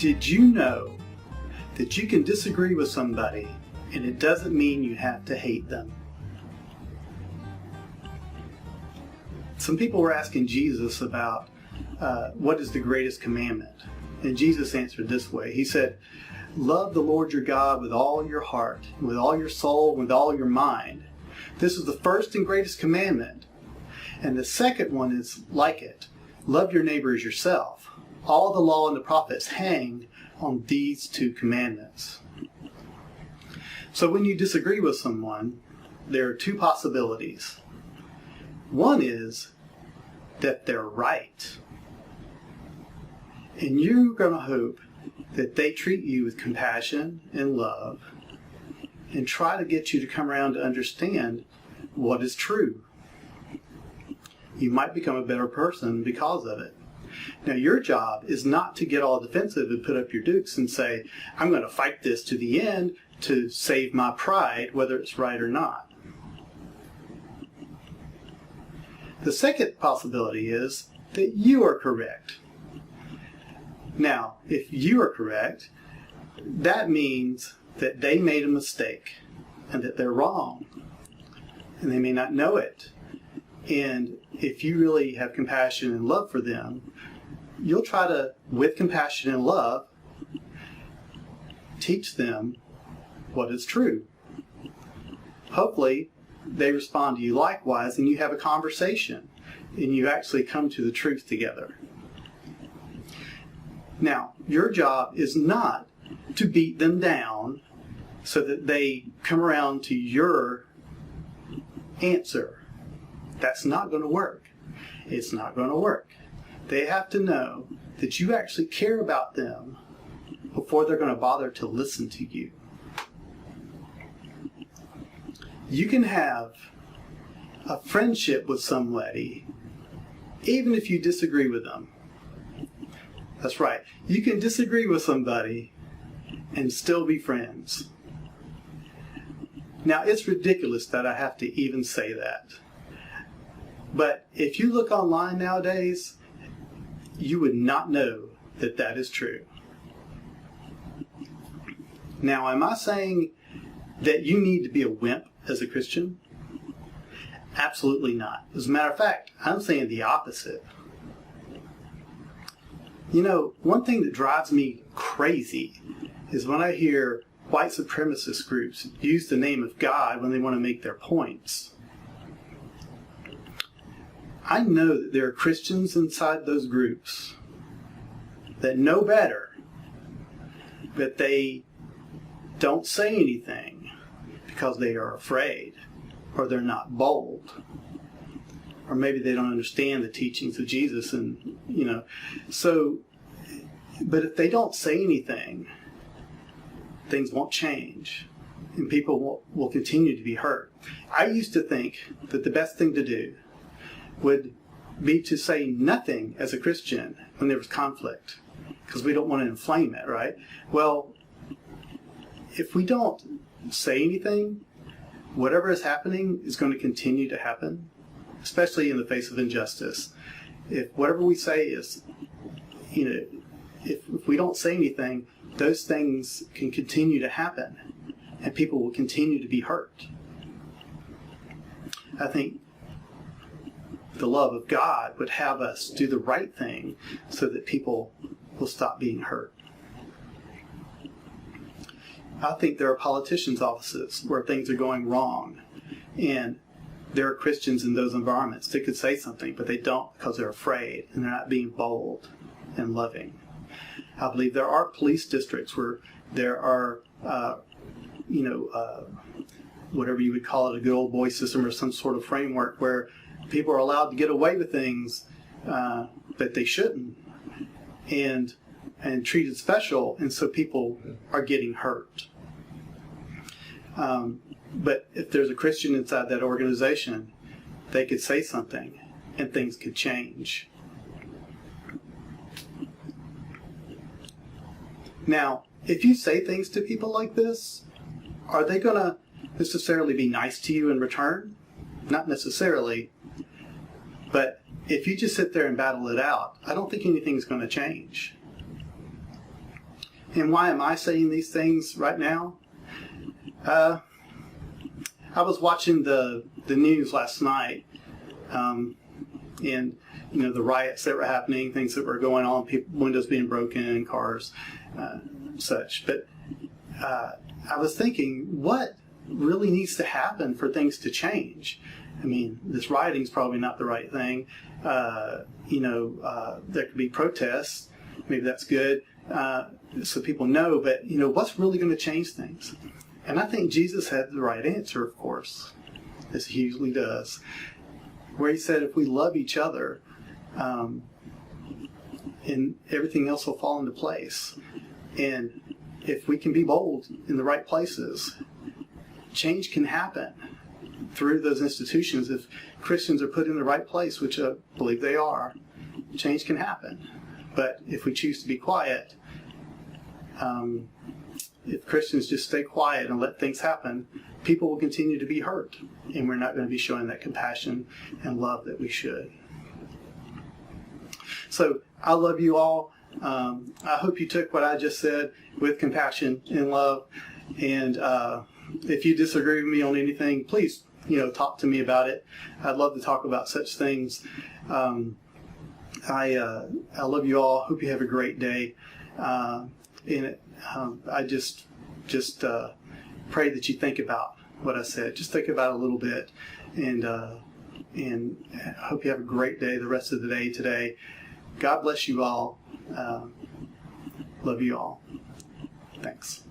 Did you know that you can disagree with somebody and it doesn't mean you have to hate them? Some people were asking Jesus about what is the greatest commandment. And Jesus answered this way. He said, love the Lord your God with all your heart, with all your soul, with all your mind. This is the first and greatest commandment. And the second one is like it. Love your neighbor as yourself. All the law and the prophets hang on these two commandments. So when you disagree with someone, there are two possibilities. One is that they're right. And you're going to hope that they treat you with compassion and love and try to get you to come around to understand what is true. You might become a better person because of it. Now, your job is not to get all defensive and put up your dukes and say, I'm going to fight this to the end to save my pride, whether it's right or not. The second possibility is that you are correct. Now, if you are correct, that means that they made a mistake and that they're wrong. And they may not know it. And if you really have compassion and love for them, you'll try to, with compassion and love, teach them what is true. Hopefully, they respond to you likewise and you have a conversation and you actually come to the truth together. Now, your job is not to beat them down so that they come around to your answer. That's not going to work. It's not going to work. They have to know that you actually care about them before they're going to bother to listen to you. You can have a friendship with somebody even if you disagree with them. That's right. You can disagree with somebody and still be friends. Now, it's ridiculous that I have to even say that. But if you look online nowadays, you would not know that that is true. Now, am I saying that you need to be a wimp as a Christian? Absolutely not. As a matter of fact, I'm saying the opposite. You know, one thing that drives me crazy is when I hear white supremacist groups use the name of God when they want to make their points. I know that there are Christians inside those groups that know better, but they don't say anything because they are afraid, or they're not bold, or maybe they don't understand the teachings of Jesus, and so. But if they don't say anything, things won't change, and people will continue to be hurt. I used to think that the best thing to do would be to say nothing as a Christian when there was conflict, because we don't want to inflame it, right? Well, if we don't say anything, whatever is happening is going to continue to happen, especially in the face of injustice. If whatever we say is, if we don't say anything, those things can continue to happen, and people will continue to be hurt. I think the love of God would have us do the right thing so that people will stop being hurt. I think there are politicians' offices where things are going wrong, and there are Christians in those environments that could say something, but they don't because they're afraid and they're not being bold and loving. I believe there are police districts where there are, whatever you would call it, a good old boy system or some sort of framework where people are allowed to get away with things that they shouldn't, and treated special, and so people are getting hurt. But if there's a Christian inside that organization, they could say something and things could change. Now, if you say things to people like this, are they going to necessarily be nice to you in return? Not necessarily. But if you just sit there and battle it out, I don't think anything's going to change. And why am I saying these things right now? I was watching the news last night, and the riots that were happening, things that were going on, windows being broken in cars, such. But I was thinking, what really needs to happen for things to change? I mean, this rioting is probably not the right thing. There could be protests. Maybe that's good, so people know. But what's really going to change things? And I think Jesus had the right answer, of course, as he usually does, where he said, if we love each other, and everything else will fall into place. And if we can be bold in the right places, change can happen through those institutions. If Christians are put in the right place, which I believe they are, change can happen. But if we choose to be quiet, if Christians just stay quiet and let things happen, people will continue to be hurt, and we're not going to be showing that compassion and love that we should. So I love you all. I hope you took what I just said with compassion and love. And if you disagree with me on anything, please, talk to me about it. I'd love to talk about such things. I love you all. Hope you have a great day. I just pray that you think about what I said. Just think about it a little bit, and I hope you have a great day the rest of the day today. God bless you all. Love you all. Thanks.